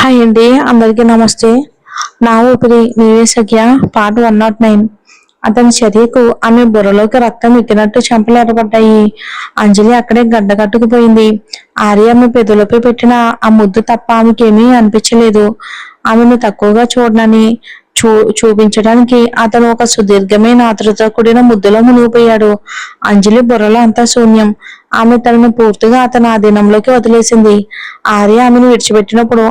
Hi అండి, అందరికీ నమస్తే. నా ఊపిరి నీవే సఖ్య పార్ట్ 109. అతని చర్యకు ఆమె బుర్రలోకి రక్తం ఎక్కినట్టు చెంపలు ఎర్రబడ్డాయి. అంజలి అక్కడే గడ్డ కట్టుకుపోయింది. ఆర్య ఆమె పెదవులపై పెట్టిన ఆ ముద్దు తప్ప ఆమెకేమీ అనిపించలేదు. ఆమెను తక్కువగా చూడనని చూపించడానికి అతను ఒక సుదీర్ఘమైన ఆతృతతో కూడిన ముద్దులో మునిగిపోయాడు. అంజలి బుర్రలో అంతా శూన్యం. ఆమె తనను పూర్తిగా అతని ఆధీనంలోకి వదిలేసింది. ఆర్య ఆమెను విడిచిపెట్టినప్పుడు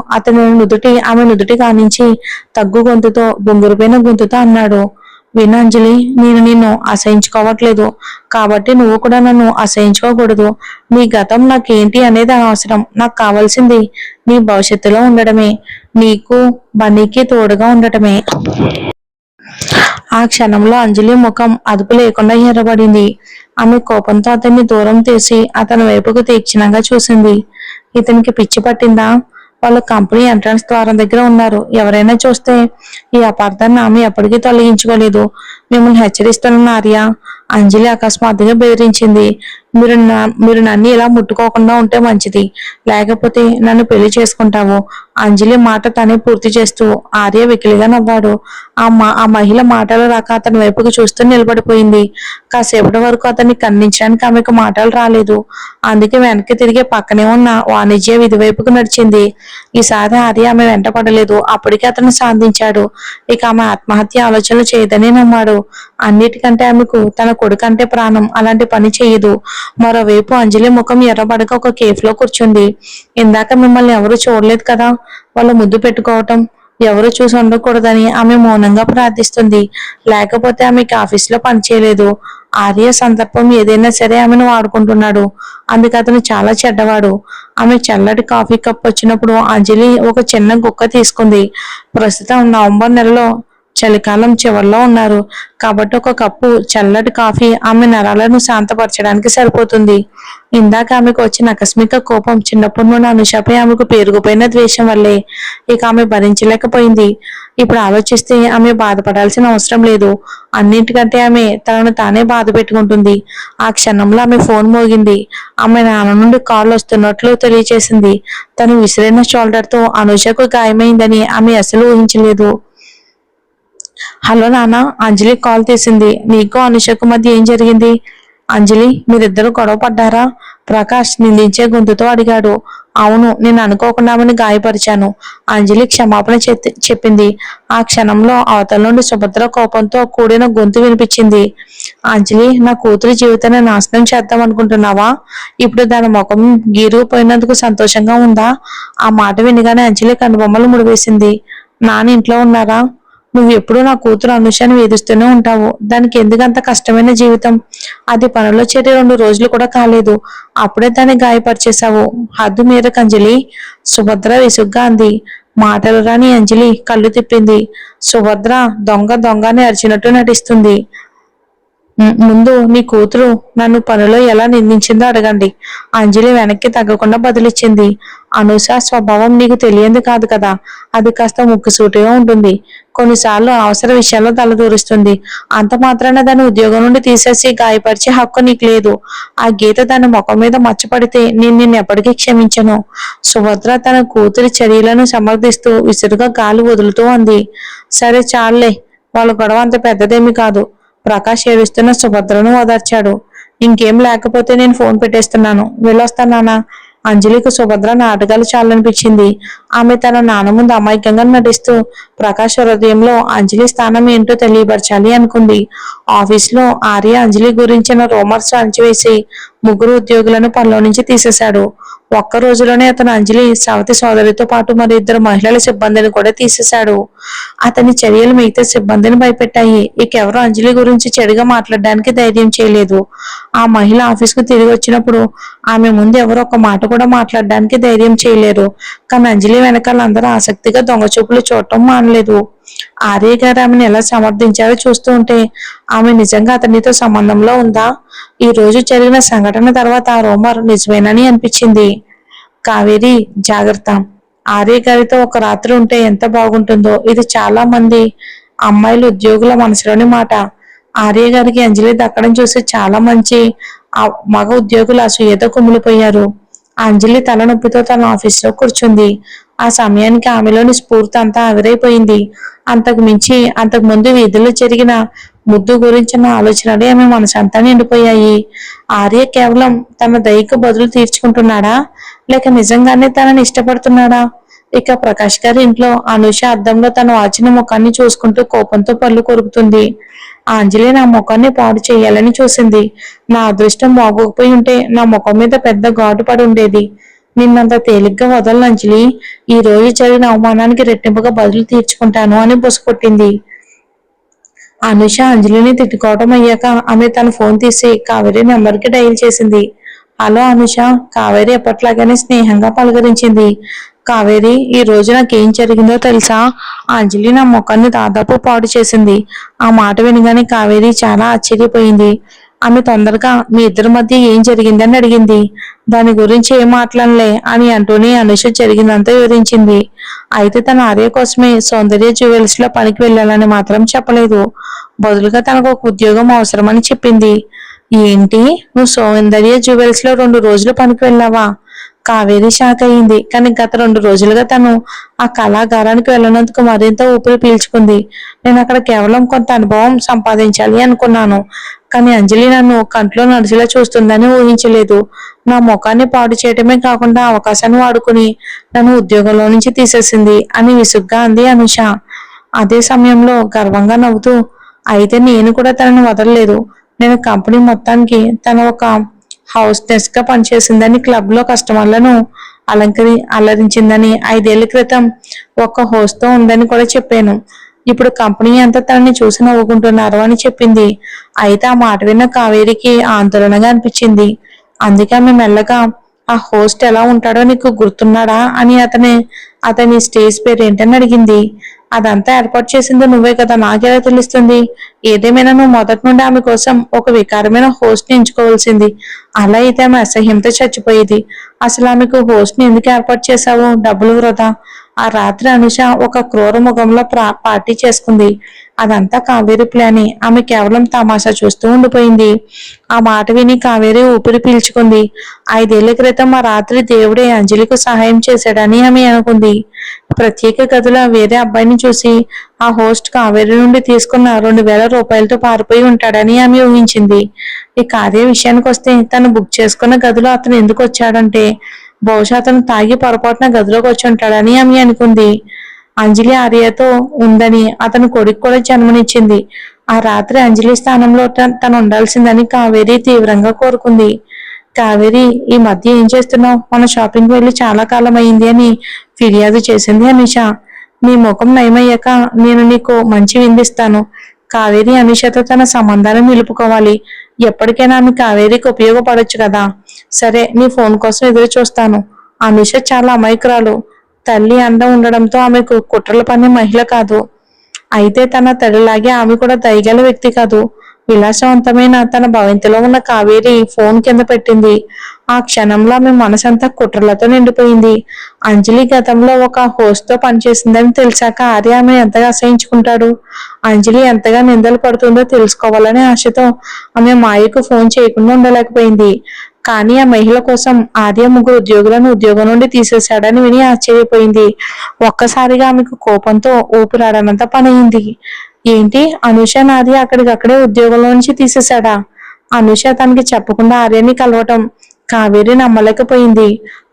ఆమె నుదుటి కానించి తగ్గు గొంతుతో, బొంగురుపోయిన గొంతుతో అన్నాడు, విను అంజలి, నేను నిన్ను అసహించుకోవట్లేదు, కాబట్టి నువ్వు కూడా నన్ను అసహించుకోకూడదు. నీ గతం నాకేంటి అనేది అనవసరం. నాకు కావాల్సింది నీ భవిష్యత్తులో ఉండడమే, నీకు బన్నీకి తోడుగా ఉండటమే. ఆ క్షణంలో అంజలి ముఖం అదుపు లేకుండా ఎర్రబడింది. ఆమె కోపంతో అతన్ని దూరం తీసి అతని వైపుకు తీక్షణంగా చూసింది. ఇతనికి పిచ్చి పట్టిందా? వాళ్ళు కంపెనీ ఎంట్రన్స్ ద్వారం దగ్గర ఉన్నారు. ఎవరైనా చూస్తే ఈ అపార్థాన్ని ఆమె ఎప్పటికీ తొలగించుకోలేదు. మిమ్మల్ని హెచ్చరిస్తున్న ఆర్య, అంజలి అకస్మాత్తుగా బెదిరించింది. మీరు నన్ను ఇలా ముట్టుకోకుండా ఉంటే మంచిది, లేకపోతే నన్ను పెళ్లి చేసుకుంటావు. అంజలి మాట తనే పూర్తి చేస్తూ ఆర్య వెకిలిగా నవ్వాడు. ఆ మహిళ మాటలు రాక అతని వైపుకు చూస్తూ నిలబడిపోయింది. కాసేపటి వరకు అతన్ని ఖండించడానికి ఆమెకు మాటలు రాలేదు. అందుకే వెనక్కి తిరిగి పక్కనే ఉన్న వాణిజ్య విధి వైపుకు నడిచింది. ఈసారి ఆర్య ఆమె వెంట పడలేదు. అప్పటికే అతను శాంతించాడు. ఇక ఆమె ఆత్మహత్య ఆలోచనలు చేయదని నమ్మాడు. అన్నిటికంటే ఆమెకు తన కొడుకు అంటే ప్రాణం. అలాంటి పని చేయదు. మరోవైపు అంజలి ముఖం ఎర్రబడక ఒక కేఫ్లో కూర్చుంది. ఇందాక మిమ్మల్ని ఎవరు చూడలేదు కదా, వాళ్ళు ముద్దు పెట్టుకోవటం ఎవరు చూసి ఉండకూడదని ఆమె మౌనంగా ప్రార్థిస్తుంది. లేకపోతే ఆమెకి ఆఫీస్లో పనిచేయలేదు. ఆర్య సందర్భం ఏదైనా సరే ఆమెను వాడుకుంటున్నాడు. అందుకు అతను చాలా చెడ్డవాడు. ఆమె చల్లటి కాఫీ కప్ వచ్చినప్పుడు అంజలి ఒక చిన్న గుక్క తీసుకుంది. ప్రస్తుతం నవంబర్ నెలలో చలికాలం చివరిలో ఉన్నారు కాబట్టి ఒక కప్పు చల్లటి కాఫీ ఆమె నరాలను శాంతపరచడానికి సరిపోతుంది. ఇందాక ఆమెకు వచ్చిన ఆకస్మిక కోపం చిన్నప్పటి నుండి అనుషపై ఆమెకు పేరుకుపోయిన ద్వేషం వల్లే. ఇక ఆమె భరించలేకపోయింది. ఇప్పుడు ఆలోచిస్తే ఆమె బాధపడాల్సిన అవసరం లేదు. అన్నింటికంటే ఆమె తనను తానే బాధ పెట్టుకుంటుంది. ఆ క్షణంలో ఆమె ఫోన్ మోగింది. ఆమె నాన్న నుండి కాల్ వస్తున్నట్లు తెలియచేసింది. తను విసిరిన షోల్డర్తో అనుషకు గాయమైందని ఆమె అసలు ఊహించలేదు. హలో నాన్న, అంజలి కాల్ తీసింది. నీకు అనుషకు మధ్య ఏం జరిగింది? అంజలి, మీరిద్దరు గొడవ పడ్డారా? ప్రకాష్ నిందించే గొంతుతో అడిగాడు. అవును, నేను అనుకోకుండా ఆమెను గాయపరిచాను. అంజలి క్షమాపణ చెప్పింది. ఆ క్షణంలో అవతల నుండి సుభద్ర కోపంతో కూడిన గొంతు వినిపించింది. అంజలి, నా కూతురి జీవితాన్ని నాశనం చేద్దాం అనుకుంటున్నావా? ఇప్పుడు దాని ముఖం గీరుకుపోయినందుకు సంతోషంగా ఉందా? ఆ మాట వినగానే అంజలి కనుబొమ్మలు ముడివేసింది. నాన్న ఇంట్లో ఉన్నారా? నువ్వు ఎప్పుడూ నా కూతురు అనుషాన్ని వేధిస్తూనే ఉంటావు. దానికి ఎందుకంత కష్టమైన జీవితం? అది పనిలో చేరి 2 రోజులు కూడా కాలేదు, అప్పుడే దాన్ని గాయపరిచేశావు. హద్దు మీరకు అంజలి, సుభద్ర విసుగ్గా అంది. మాటలు రాని అంజలి కళ్ళు తిప్పింది. సుభద్ర దొంగ దొంగని అరిచినట్టు నటిస్తుంది. ముందు నీ కూతురు నన్ను పనిలో ఎలా నిందించిందో అడగండి. అంజలి వెనక్కి తగ్గకుండా బదులిచ్చింది. అనుష స్వభావం నీకు తెలియంది కాదు కదా, అది కాస్త ముక్కుసూటిగా ఉంటుంది. కొన్నిసార్లు అవసర విషయాల్లో తలదూరుస్తుంది. అంత మాత్రాన దాని ఉద్యోగం నుండి తీసేసి గాయపరిచే హక్కు నీకు లేదు. ఆ గీత దాని ముఖం మీద మచ్చపడితే నేను నిన్ను ఎప్పటికీ క్షమించను. సుభద్ర తన కూతురి చర్యలను సమర్థిస్తూ విసురుగా గాలి వదులుతూ అంది. సరే చాలులే, వాళ్ళ గొడవ అంత పెద్దదేమీ కాదు. ప్రకాష్ ఏడుస్తున్న సుభద్రను ఓదార్చాడు. ఇంకేం లేకపోతే నేను ఫోన్ పెట్టేస్తున్నాను, వెళ్ళొస్తానా? అంజలికి సుభద్ర నాటకాలు చాలనిపించింది. ఆమె తన నాన్న ముందు అమాయకంగా నటిస్తూ ప్రకాష్ హృదయంలో అంజలి స్థానం ఏంటో తెలియపరచాలి అనుకుంది. ఆఫీస్లో ఆర్య అంజలి గురించిన రూమర్స్ అణచివేసి 3 ఉద్యోగులను పనిలో నుంచి తీసేశాడు. ఒక్క రోజులోనే అతను అంజలి సవతి సోదరితో పాటు మరి 2 మహిళల సిబ్బందిని కూడా తీసేశాడు. అతని చర్యలు మిగతా సిబ్బందిని భయపెట్టాయి. ఇకెవరూ అంజలి గురించి చెడుగా మాట్లాడడానికి ధైర్యం చేయలేదు. ఆ మహిళ ఆఫీస్కు తిరిగి వచ్చినప్పుడు ఆమె ముందు ఎవరు ఒక మాట కూడా మాట్లాడడానికి ధైర్యం చేయలేరు. కానీ అంజలి వెనకాల అందరూ ఆసక్తిగా దొంగచూపులు చూడటం మానలేదు. ఆర్య గారు ఆమెను ఎలా సమర్థించారో చూస్తూ ఉంటే ఆమె నిజంగా అతనితో సంబంధంలో ఉందా? ఈ రోజు జరిగిన సంఘటన తర్వాత ఆ రూమర్ నిజమేనని అనిపించింది. కావేరి, జాగ్రత్త. ఆర్య గారితో ఒక రాత్రి ఉంటే ఎంత బాగుంటుందో. ఇది చాలా మంది అమ్మాయిలు ఉద్యోగుల మనసులోని మాట. ఆర్య గారికి అంజలి దక్కడం చూసి చాలా మంచి మగ ఉద్యోగులు అసూయతో కుమిలిపోయారు. అంజలి తలనొప్పితో తన ఆఫీస్లో కూర్చుంది. ఆ సమయానికి ఆమెలోని స్ఫూర్తి అంతా ఆవిరైపోయింది. అంతకు ముందు వీధిలో జరిగిన ముద్దు గురించిన ఆలోచనలే ఆమె మనసంతా నిండిపోయాయి. ఆర్య కేవలం తన దయకు బదులు తీర్చుకుంటున్నాడా, లేక నిజంగానే తనని ఇష్టపడుతున్నాడా? ఇక ప్రకాష్ గారి ఇంట్లో అనూష అద్దంలో తన వాచిన ముఖాన్ని చూసుకుంటూ కోపంతో పళ్ళు కొరుకుతుంది. అంజలి నా ముఖాన్ని పాడు చేయాలని చూసింది. నా అదృష్టం బాగోకపోయి ఉంటే నా ముఖం మీద పెద్ద ఘాటు పడి ఉండేది. నిన్నంత తేలిగ్గా వదలను అంజలి. ఈ రోజు జరిగిన అవమానానికి రెట్టింపుగా బదులు తీర్చుకుంటాను అని బుసకొట్టింది. అనుష అంజలిని తిట్టుకోవడం అయ్యాక ఆమె తన ఫోన్ తీసి కావేరి నెంబర్కి డైల్ చేసింది. హలో అనుష, కావేరి ఎప్పట్లాగానే స్నేహంగా పలకరించింది. కావేరి, ఈ రోజు నాకేం జరిగిందో తెలుసా? అంజలి నా ముఖాన్ని దాదాపు పాడు చేసింది. ఆ మాట వినగానే కావేరి చాలా ఆశ్చర్యపోయింది. ఆమె తొందరగా మీ ఇద్దరి మధ్య ఏం జరిగిందని అడిగింది. దాని గురించి ఏం మాట్లాడలే అని అంటూనే అనుష జరిగిందంతా వివరించింది. అయితే తన ఆర్య కోసమే సౌందర్య జ్యువెల్స్ లో పనికి వెళ్ళాలని మాత్రం చెప్పలేదు. బదులుగా తనకు ఒక ఉద్యోగం అవసరమని చెప్పింది. ఏంటి, నువ్వు సౌందర్య జ్యువెల్స్ లో 2 రోజులు పనికి వెళ్ళావా? కావేరి షాక్ అయింది. కానీ గత 2 రోజులుగా తను ఆ కళాగారానికి వెళ్ళినందుకు మరింత ఊపిరి పీల్చుకుంది. నేను అక్కడ కేవలం కొంత అనుభవం సంపాదించాలి అనుకున్నాను, కానీ అంజలి నన్ను కంట్లో నడిచేలా చూస్తుందని ఊహించలేదు. నా ముఖాన్ని పాడు చేయటమే కాకుండా అవకాశాన్ని వాడుకుని నన్ను ఉద్యోగంలో నుంచి తీసేసింది అని విసుగ్గా అంది అనుష. అదే సమయంలో గర్వంగా నవ్వుతూ, అయితే నేను కూడా తనను వదలలేదు. నేను కంపెనీ మొత్తానికి తన ఒక హౌస్ డెస్క్ గా పనిచేసిందని, క్లబ్ లో కస్టమర్లను అలరించిందని, 5 ఏళ్ల క్రితం ఒక హోస్ట్ తో ఉందని కూడా చెప్పాను. ఇప్పుడు కంపెనీ అంతా తనని చూసి నవ్వుకుంటున్నారు అని చెప్పింది. అయితే ఆ మాట విన్న కావేరికి ఆందోళనగా అనిపించింది. అందుకే ఆమె మెల్లగా, ఆ హోస్ట్ ఎలా ఉంటాడో నీకు గుర్తున్నాడా అని అతని స్టేజ్ పేరు ఏంటని అడిగింది. అదంతా ఏర్పాటు చేసింది నువ్వే కదా, నాకెలా తెలుస్తుంది? ఏదేమైనా నువ్వు మొదటి నుండి ఆమె కోసం ఒక వికారమైన హోస్ట్ ని ఎంచుకోవాల్సింది. అలా అయితే ఆమె అసహ్యంతో చచ్చిపోయేది. అసలు ఆమెకు హోస్ట్ ని ఎందుకు ఏర్పాటు చేశావు? డబ్బులు వృధా. ఆ రాత్రి అనుష ఒక క్రూర ముఖంలో పార్టీ చేసుకుంది. అదంతా కావేరి ప్లానే. ఆమె కేవలం తమాషా చూస్తూ ఉండిపోయింది. ఆ మాట విని కావేరి ఊపిరి పీల్చుకుంది. 5 ఏళ్ల క్రితం ఆ రాత్రి దేవుడే అంజలికు సహాయం చేశాడని ఆమె అనుకుంది. ప్రత్యేక గదిలో వేరే అబ్బాయిని చూసి ఆ హోస్ట్ కావేరి నుండి తీసుకున్న 2000 రూపాయలతో పారిపోయి ఉంటాడని ఆమె ఊహించింది. ఈ కార్య విషయానికి వస్తే తను బుక్ చేసుకున్న గదిలో అతను ఎందుకు వచ్చాడంటే బహుశా అతను తాగి పొరపాటున గదిలోకి వచ్చి ఉంటాడని ఆమె అనుకుంది. అంజలి ఆర్యతో ఉందని అతను కొడుకు కూడా జన్మనిచ్చింది. ఆ రాత్రి అంజలి స్థానంలో తను ఉండాల్సిందని కావేరి తీవ్రంగా కోరుకుంది. కావేరి, ఈ మధ్య ఏం చేస్తున్నావు? మన షాపింగ్ వెళ్ళి చాలా కాలం అయింది అని ఫిర్యాదు చేసింది అనుష. నీ ముఖం నయమయ్యాక నేను నీకు మంచి విందిస్తాను. కావేరి అనుషతో తన సంబంధాలను నిలుపుకోవాలి. ఎప్పటికైనా ఆమె కావేరికి ఉపయోగపడొచ్చు కదా. సరే, నీ ఫోన్ కోసం ఎదురు చూస్తాను. అనుష చాలా అమాయకురాలు. తల్లి అండ ఉండడంతో ఆమెకు కుట్రలు పన్నే మహిళ కాదు. అయితే తన తల్లిలాగే ఆమె కూడా దయగల వ్యక్తి కాదు. విలాసవంతమైన తన భవంతిలో ఉన్న కావేరి ఫోన్ కింద పెట్టింది. ఆ క్షణంలో ఆమె మనసంతా కుట్రలతో నిండిపోయింది. అంజలి గతంలో ఒక హోస్ట్ తో పనిచేసిందని తెలిసాక ఆర్య ఆమె ఎంతగా అసహించుకుంటాడు? అంజలి ఎంతగా నిందలు పడుతుందో తెలుసుకోవాలనే ఆశతో ఆమె మాయకు ఫోన్ చేయకుండా ఉండలేకపోయింది. కానీ ఆ మహిళ కోసం ఆర్య 3 ఉద్యోగులను ఉద్యోగం నుండి తీసేశాడని విని ఆశ్చర్యపోయింది. ఒక్కసారిగా ఆమెకు కోపంతో ఊపిరాడనంత పనయింది. ఏంటి, అనుష నాది అక్కడికక్కడే ఉద్యోగంలో నుంచి తీసేశాడా? అనుష తనకి చెప్పకుండా ఆర్యని కలవటం కావేరి నమ్మలేకపోయింది.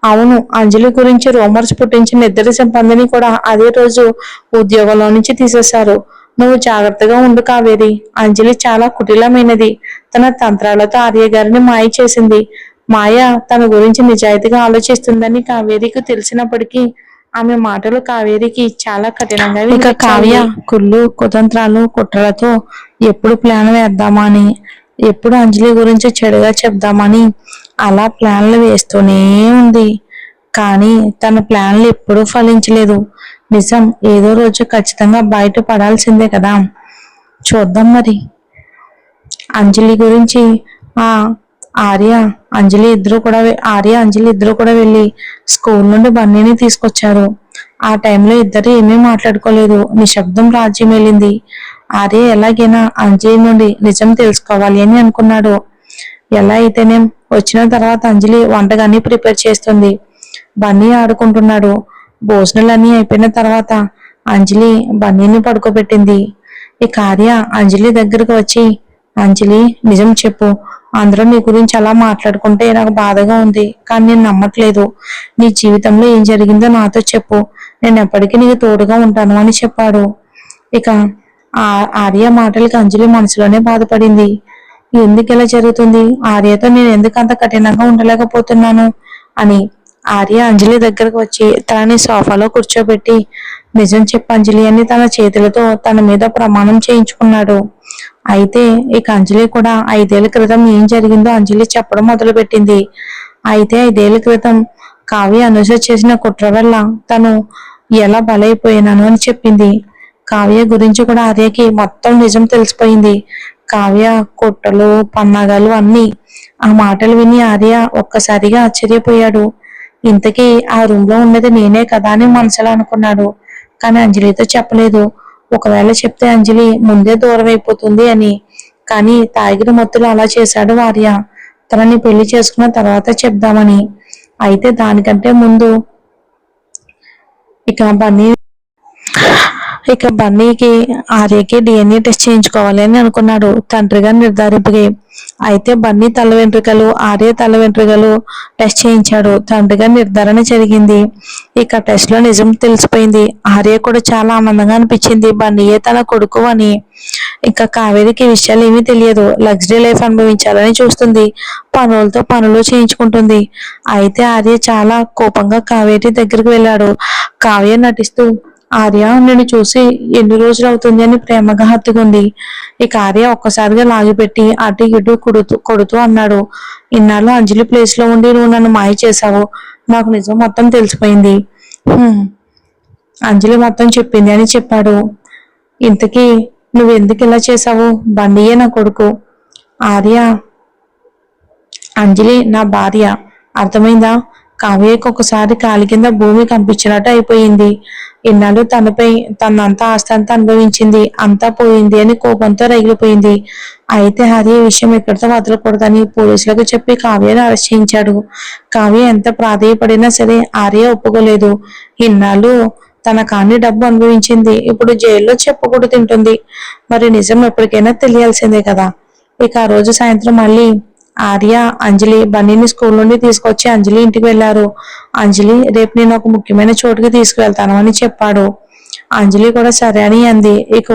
అవును, అంజలి గురించి రూమర్స్ పుట్టించిన ఇద్దరి సిబ్బందిని కూడా అదే రోజు ఉద్యోగంలో నుంచి తీసేశారు. నువ్వు జాగ్రత్తగా ఉండు కావేరి. అంజలి చాలా కుటిలమైనది. తన తంత్రాలతో ఆర్య గారిని మాయ చేసింది. మాయ తన గురించి నిజాయితీగా ఆలోచిస్తుందని కావేరికి తెలిసినప్పటికీ ఆమె మాటలు కావేరికి చాలా కఠినంగా ఇక కావ్య కుళ్ళు కుతంత్రాలు కుట్రలతో ఎప్పుడు ప్లాన్ వేద్దామా అని, ఎప్పుడు అంజలి గురించి చెడుగా చెప్దామని అలా ప్లాన్లు వేస్తూనే ఉంది. కానీ తన ప్లాన్లు ఎప్పుడూ ఫలించలేదు. నిజం ఏదో రోజు ఖచ్చితంగా బయట పడాల్సిందే కదా. చూద్దాం మరి. అంజలి గురించి ఆర్య అంజలి ఇద్దరు కూడా వెళ్ళి స్కూల్ నుండి బన్నీని తీసుకొచ్చారు. ఆ టైంలో ఇద్దరు ఏమీ మాట్లాడుకోలేదు. నిశ్శబ్దం రాజ్యం వెళ్ళింది. ఆర్య ఎలాగైనా అంజలి నుండి నిజం తెలుసుకోవాలి అని అనుకున్నాడు. ఎలా అయితేనేం వచ్చిన తర్వాత అంజలి వంటగాన్ని ప్రిపేర్ చేస్తుంది. బన్నీ ఆడుకుంటున్నాడు. భోజనాలన్నీ అయిపోయిన తర్వాత అంజలి బన్నీని పడుకోబెట్టింది. ఇక ఆర్య అంజలి దగ్గరకు వచ్చి, అంజలి నిజం చెప్పు, అందరూ నీ గురించి అలా మాట్లాడుకుంటే నాకు బాధగా ఉంది, కానీ నేను నమ్మట్లేదు. నీ జీవితంలో ఏం జరిగిందో నాతో చెప్పు, నేను ఎప్పటికీ నీకు తోడుగా ఉంటాను అని చెప్పాడు. ఇక ఆ ఆర్య మాటలకి అంజలి మనసులోనే బాధపడింది. ఎందుకు ఇలా జరుగుతుంది, ఆర్యతో నేను ఎందుకు అంత కఠినంగా ఉండలేకపోతున్నాను అని. ఆర్య అంజలి దగ్గరకు వచ్చి తనని సోఫాలో కూర్చోబెట్టి, నిజం చెప్పు అంజలి అని తన చేతులతో తన మీద ప్రమాణం చేయించుకున్నాడు. అయితే ఇక అంజలి కూడా 5 ఏళ్ల క్రితం ఏం జరిగిందో అంజలి చెప్పడం మొదలుపెట్టింది. అయితే 5 ఏళ్ల క్రితం కావ్య అనుష చేసిన కుట్ర వల్ల తను ఎలా బలైపోయినాను అని చెప్పింది. కావ్య గురించి కూడా ఆర్యకి మొత్తం నిజం తెలిసిపోయింది. కావ్య కుట్రలు పన్నాగాలు అన్ని. ఆ మాటలు విని ఆర్య ఒక్కసారిగా ఆశ్చర్యపోయాడు. ఇంతకీ ఆ రూమ్ లో ఉన్నది నేనే కదా అని మనసులో అనుకున్నాడు. కానీ అంజలితో చెప్పలేదు. ఒకవేళ చెప్తే అంజలి ముందే దూరం అయిపోతుంది అని. కానీ తాగిన మత్తులో అలా చేశాడు ఆర్య. తనని పెళ్లి చేసుకున్న తర్వాత చెప్దామని. అయితే దానికంటే ముందు ఇక బన్నీ ఇక బన్నీకి ఆర్యకి డిఎన్ఏ టెస్ట్ చేయించుకోవాలి అని అనుకున్నాడు, తండ్రిగా నిర్ధారింపుకి. అయితే బన్నీ తల వెంట్రుకలు, ఆర్య తల వెంట్రుకలు టెస్ట్ చేయించాడు. తండ్రిగా నిర్ధారణ జరిగింది. ఇక టెస్ట్ లో నిజం తెలిసిపోయింది. ఆర్య కూడా చాలా ఆనందంగా అనిపించింది, బన్నీయే తన కొడుకు అని. ఇంకా కావేరికి విషయాలు ఏమీ తెలియదు. లగ్జరీ లైఫ్ అనుభవించాలని చూస్తుంది, పనులతో పనులు చేయించుకుంటుంది. అయితే ఆర్య చాలా కోపంగా కావేరి దగ్గరికి వెళ్ళాడు. కావ్య నటిస్తూ, ఆర్య నిన్ను చూసి ఎన్ని రోజులు అవుతుంది అని ప్రేమగా హత్తుకుంది. ఇక ఆర్య ఒక్కసారిగా లాగిపెట్టి అటు ఇటు కొడుతూ కొడుతూ అన్నాడు, ఇన్నాళ్ళు అంజలి ప్లేస్ లో ఉండి నువ్వు నన్ను మాయ చేశావు, నాకు నిజం మొత్తం తెలిసిపోయింది. అంజలి మొత్తం చెప్పింది అని చెప్పాడు. ఇంతకీ నువ్వు ఎందుకు ఇలా చేశావు, బండియే నా కొడుకు, ఆర్య అంజలి నా భార్య, అర్థమైందా. కావ్యకి ఒకసారి కాలి కింద భూమి కనిపించినట్టు అయిపోయింది. ఇన్నాళ్ళు తనపై తనంతా ఆస్తి అంతా అనుభవించింది, అంతా పోయింది అని కోపంతో రగిలిపోయింది. అయితే హరి ఈ విషయం ఎక్కడితో వదలకూడదని పోలీసులకు చెప్పి కావ్యను అరెస్ట్ చేయించాడు. కావ్య ఎంత ప్రాధేయపడినా సరే ఆర్య ఒప్పుకోలేదు. ఇన్నాళ్ళు తన కాని డబ్బు అనుభవించింది, ఇప్పుడు జైల్లో చెప్పుకుంటూ తింటుంది. మరి నిజం ఎప్పటికైనా తెలియాల్సిందే కదా. ఇక ఆ రోజు సాయంత్రం మళ్ళీ ఆర్య అంజలి బన్నీని స్కూల్ నుండి తీసుకొచ్చి అంజలి ఇంటికి వెళ్లారు. అంజలి రేపు నేను ఒక ముఖ్యమైన చోటుకి తీసుకువెళ్తాను అని చెప్పాడు. అంజలి కూడా సరే అని అంది. ఇక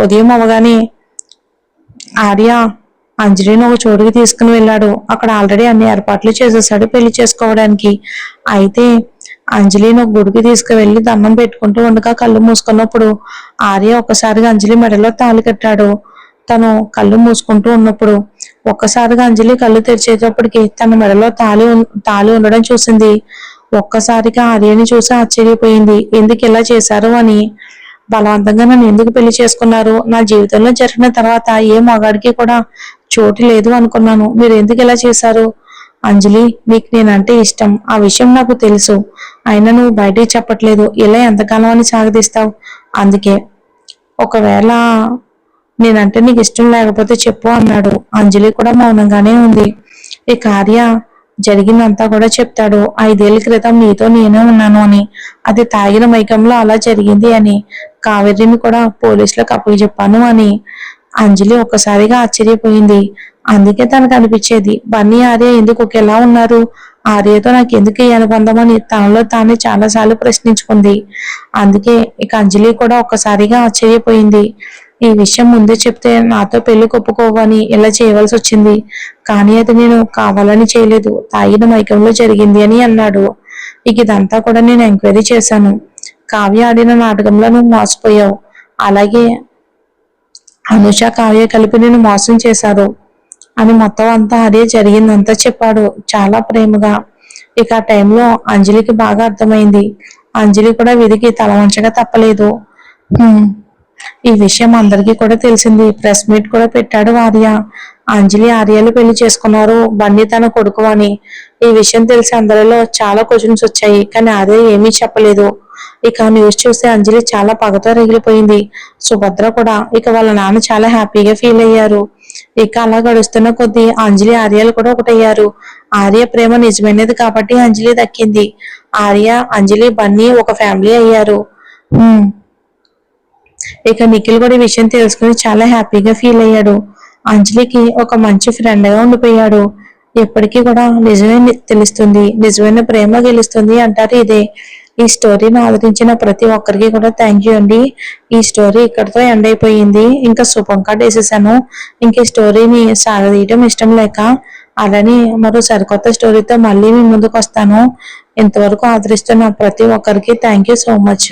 ఉదయం అవగానే ఆర్య అంజలిని ఒక చోటుకి తీసుకుని వెళ్ళాడు. అక్కడ ఆల్రెడీ అన్ని ఏర్పాట్లు చేసేసాడు పెళ్లి చేసుకోవడానికి. అయితే అంజలిని ఒక గుడికి తీసుకువెళ్లి దండం పెట్టుకుంటూ ఉండగా కళ్ళు మూసుకున్నప్పుడు ఆర్య ఒక్కసారిగా అంజలి మెడలో తాళి కట్టాడు. తను కళ్ళు మూసుకుంటూ ఉన్నప్పుడు ఒక్కసారిగా అంజలి కళ్ళు తెరిచేటప్పటికి తన మెడలో తాళి ఉండడం చూసింది. ఒక్కసారిగా ఆర్యని చూసి ఆశ్చర్యపోయింది, ఎందుకు ఇలా చేశారు అని. బలవంతంగా నన్ను ఎందుకు పెళ్లి చేసుకున్నారు, నా జీవితంలో జరిగిన తర్వాత ఏ మగాడికి కూడా చోటు లేదు అనుకున్నాను, మీరు ఎందుకు ఇలా చేశారు. అంజలి నీకు నేనంటే ఇష్టం, ఆ విషయం నాకు తెలుసు, అయినా నువ్వు బయటికి చెప్పట్లేదు, ఇలా ఎంతకాలం అని సాగదీస్తావు. అందుకే ఒకవేళ నేనంటే నీకు ఇష్టం లేకపోతే చెప్పు అన్నాడు. అంజలి కూడా మౌనంగానే ఉంది. ఈ కార్య జరిగిందంతా కూడా చెప్తాడు. 5 ఏళ్ల క్రితం నీతో నేనే ఉన్నాను అని, అది తాగిన మైకంలో అలా జరిగింది అని, కావేరిని కూడా పోలీసులకు అప్పచెప్పాను అని. అంజలి ఒక్కసారిగా ఆశ్చర్యపోయింది. అందుకే తనకు అనిపించేది, బన్నీ ఆర్య ఎందుకు ఒకేలా ఉన్నారు, ఆర్యతో నాకు ఎందుకు ఈ అనుబంధం అని తనలో తానే చాలాసార్లు ప్రశ్నించుకుంది. అందుకే ఇక అంజలి కూడా ఒక్కసారిగా ఆశ్చర్యపోయింది. ఈ విషయం ముందే చెప్తే నాతో పెళ్లి ఒప్పుకోవని ఇలా చేయవలసి వచ్చింది, కానీ అది నేను కావాలని చేయలేదు, తాగిన మైకంలో జరిగింది అని అన్నాడు. ఇక ఇదంతా కూడా నేను ఎంక్వైరీ చేశాను, కావ్య ఆడిన నాటకంలో నువ్వు మోసపోయావు, అలాగే అనుష కావ్య కలిపి నేను మోసం చేశారు అని మొత్తం అంతా అదే జరిగిందంతా చెప్పాడు చాలా ప్రేమగా. ఇక ఆ టైంలో అంజలికి బాగా అర్థమైంది. అంజలి కూడా విధికి తల వంచగా తప్పలేదు. ఈ విషయం అందరికీ కూడా తెలిసింది. ప్రెస్ మీట్ కూడా పెట్టాడు ఆర్య. అంజలి ఆర్యలు పెళ్లి చేసుకున్నారు, బన్నీ తన కొడుకు అని. ఈ విషయం తెలిసి అందరిలో చాలా క్వశ్చన్స్ వచ్చాయి, కానీ ఆర్య ఏమీ చెప్పలేదు. ఇక న్యూస్ చూసి అంజలి చాలా పగతో రగిలిపోయింది. సుభద్ర కూడా ఇక వాళ్ళ నాన్న చాలా హ్యాపీగా ఫీల్ అయ్యారు. ఇక అలా గడుస్తున్న కొద్దీ అంజలి ఆర్యలు కూడా ఒకటయ్యారు. ఆర్య ప్రేమ నిజమైనది కాబట్టి అంజలి దక్కింది. ఆర్య, అంజలి, బన్నీ ఒక ఫ్యామిలీ అయ్యారు. ఉమ్, ఇక నిఖిల్ కూడా ఈ విషయం తెలుసుకుని చాలా హ్యాపీగా ఫీల్ అయ్యాడు. అంజలికి ఒక మంచి ఫ్రెండ్ గా ఉండిపోయాడు. ఎప్పటికీ కూడా నిజమే తెలుస్తుంది, నిజమైన ప్రేమ గెలుస్తుంది అంటారు ఇదే. ఈ స్టోరీని ఆదరించిన ప్రతి ఒక్కరికి కూడా థ్యాంక్ యూ అండి. ఈ స్టోరీ ఇక్కడితో ఎండ్ అయిపోయింది. ఇంకా శుభం కార్డ్ వేసేసాను. ఇంక ఈ స్టోరీని సాగదీయటం ఇష్టం లేక అలానే మరో సరికొత్త స్టోరీతో మళ్ళీ మీ ముందుకు వస్తాను. ఇంతవరకు ఆదరిస్తున్న ప్రతి ఒక్కరికి థ్యాంక్ యూ సో మచ్.